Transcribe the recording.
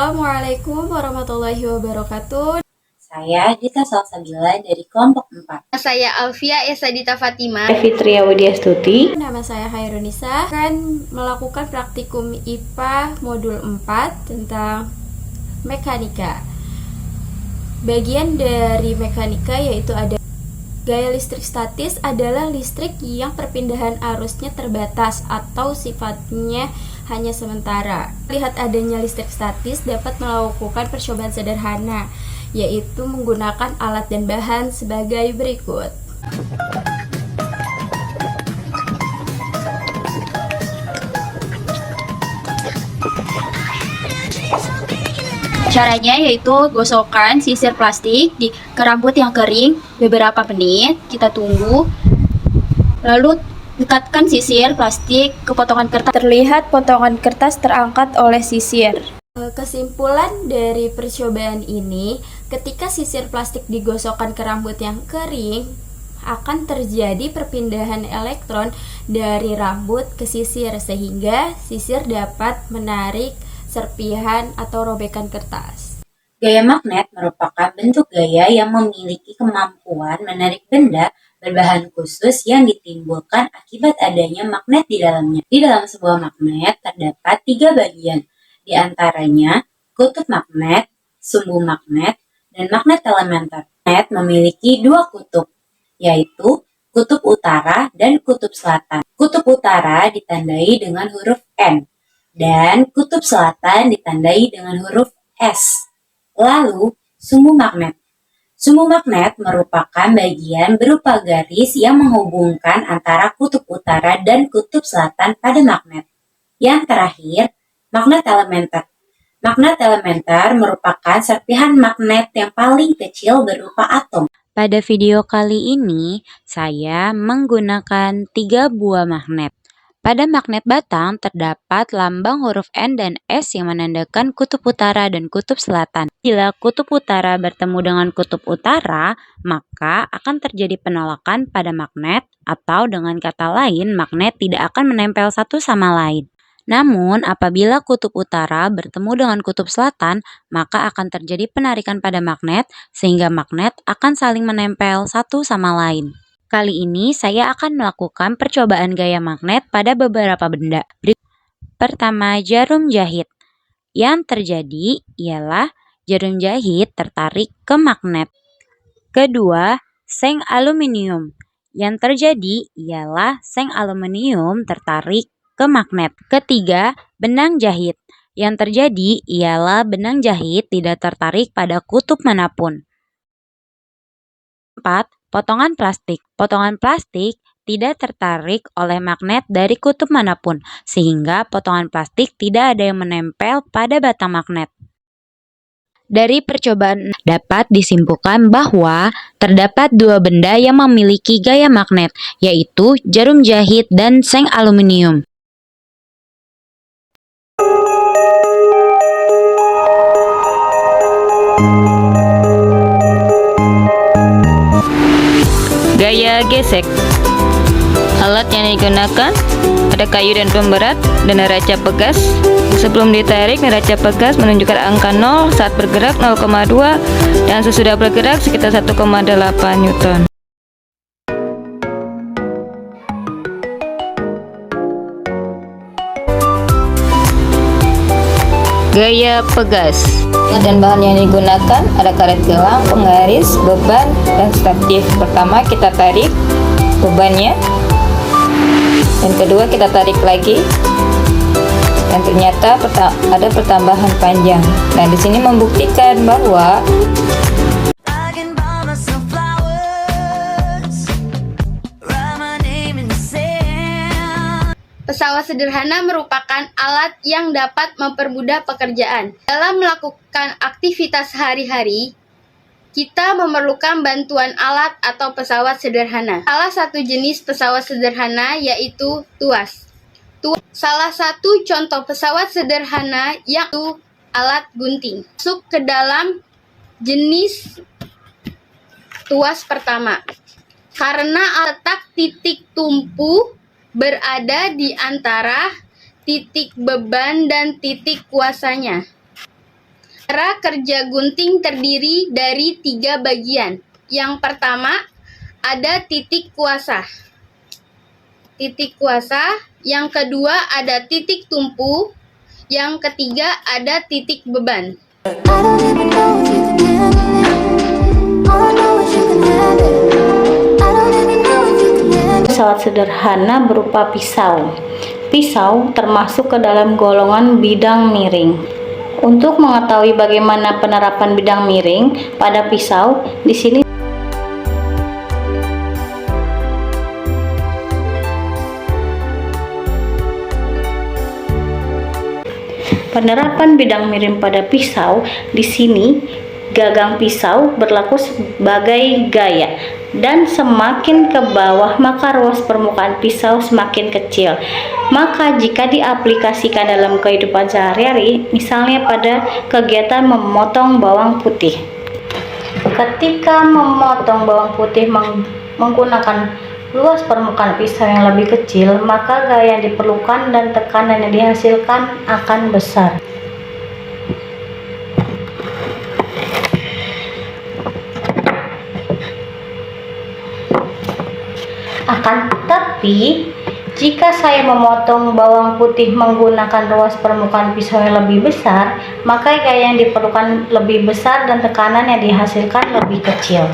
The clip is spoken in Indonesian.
Assalamualaikum warahmatullahi wabarakatuh. Saya Dita Salsabila dari kelompok 4. Saya Alfia Esadita Fatima. Fitria Widyastuti. Nama saya Hairunisa. Akan melakukan praktikum IPA modul 4 tentang mekanika. Bagian dari mekanika yaitu ada gaya listrik statis adalah listrik yang perpindahan arusnya terbatas atau sifatnya hanya sementara. Lihat adanya listrik statis dapat melakukan percobaan sederhana, yaitu menggunakan alat dan bahan sebagai berikut. Caranya yaitu gosokkan sisir plastik ke rambut yang kering beberapa menit, kita tunggu, lalu dekatkan sisir plastik ke potongan kertas. Terlihat potongan kertas terangkat oleh sisir. Kesimpulan dari percobaan ini, ketika sisir plastik digosokkan ke rambut yang kering, akan terjadi perpindahan elektron dari rambut ke sisir sehingga sisir dapat menarik serpihan atau robekan kertas. Gaya magnet merupakan bentuk gaya yang memiliki kemampuan menarik benda berbahan khusus yang ditimbulkan akibat adanya magnet di dalamnya. Di dalam sebuah magnet terdapat 3 bagian, di antaranya kutub magnet, sumbu magnet, dan magnet elementer. Magnet memiliki 2 kutub, yaitu kutub utara dan kutub selatan. Kutub utara ditandai dengan huruf N, dan kutub selatan ditandai dengan huruf S. Lalu, sumbu magnet. Sumbu magnet merupakan bagian berupa garis yang menghubungkan antara kutub utara dan kutub selatan pada magnet. Yang terakhir, magnet elementer. Magnet elementer merupakan serpihan magnet yang paling kecil berupa atom. Pada video kali ini, saya menggunakan 3 buah magnet. Pada magnet batang terdapat lambang huruf N dan S yang menandakan kutub utara dan kutub selatan. Bila kutub utara bertemu dengan kutub utara, maka akan terjadi penolakan pada magnet, atau dengan kata lain, magnet tidak akan menempel satu sama lain. Namun, apabila kutub utara bertemu dengan kutub selatan, maka akan terjadi penarikan pada magnet, sehingga magnet akan saling menempel satu sama lain. Kali ini saya akan melakukan percobaan gaya magnet pada beberapa benda. Pertama, jarum jahit. Yang terjadi ialah jarum jahit tertarik ke magnet. Kedua, seng aluminium. Yang terjadi ialah seng aluminium tertarik ke magnet. Ketiga, benang jahit. Yang terjadi ialah benang jahit tidak tertarik pada kutub manapun. 4. Potongan plastik. Potongan plastik tidak tertarik oleh magnet dari kutub manapun, sehingga potongan plastik tidak ada yang menempel pada batang magnet. Dari percobaan dapat disimpulkan bahwa terdapat 2 benda yang memiliki gaya magnet, yaitu jarum jahit dan seng aluminium. Gaya gesek. Alat yang digunakan ada kayu dan pemberat dan neraca pegas. Sebelum ditarik, neraca pegas menunjukkan angka 0, saat bergerak 0,2, dan sesudah bergerak sekitar 1,8 Newton. Gaya pegas. Dan bahan yang digunakan ada karet gelang, penggaris, beban, dan statif. Pertama kita tarik bebannya, dan kedua kita tarik lagi, dan ternyata ada pertambahan panjang. Dan di sini membuktikan bahwa Pesawat sederhana merupakan alat yang dapat mempermudah pekerjaan. Dalam melakukan aktivitas sehari-hari, kita memerlukan bantuan alat atau pesawat sederhana. Salah satu jenis pesawat sederhana yaitu tuas. Salah satu contoh pesawat sederhana yaitu alat gunting. Masuk ke dalam jenis tuas pertama. Karena letak titik tumpu berada di antara titik beban dan titik kuasanya. Cara kerja gunting terdiri dari 3 bagian. Yang pertama, ada titik kuasa. Titik kuasa. Yang kedua, ada titik tumpu. Yang ketiga, ada titik beban. Pesawat sederhana berupa pisau. Pisau termasuk ke dalam golongan bidang miring. Untuk mengetahui bagaimana penerapan bidang miring pada pisau, di sini penerapan bidang miring pada pisau, di sini gagang pisau berlaku sebagai gaya, dan semakin ke bawah maka ruas permukaan pisau semakin kecil. Maka jika diaplikasikan dalam kehidupan sehari-hari, misalnya pada kegiatan memotong bawang putih. Ketika memotong bawang putih menggunakan luas permukaan pisau yang lebih kecil, maka gaya yang diperlukan dan tekanan yang dihasilkan akan besar. Akan tetapi, jika saya memotong bawang putih menggunakan ruas permukaan pisau yang lebih besar, maka gaya yang diperlukan lebih besar dan tekanan yang dihasilkan lebih kecil.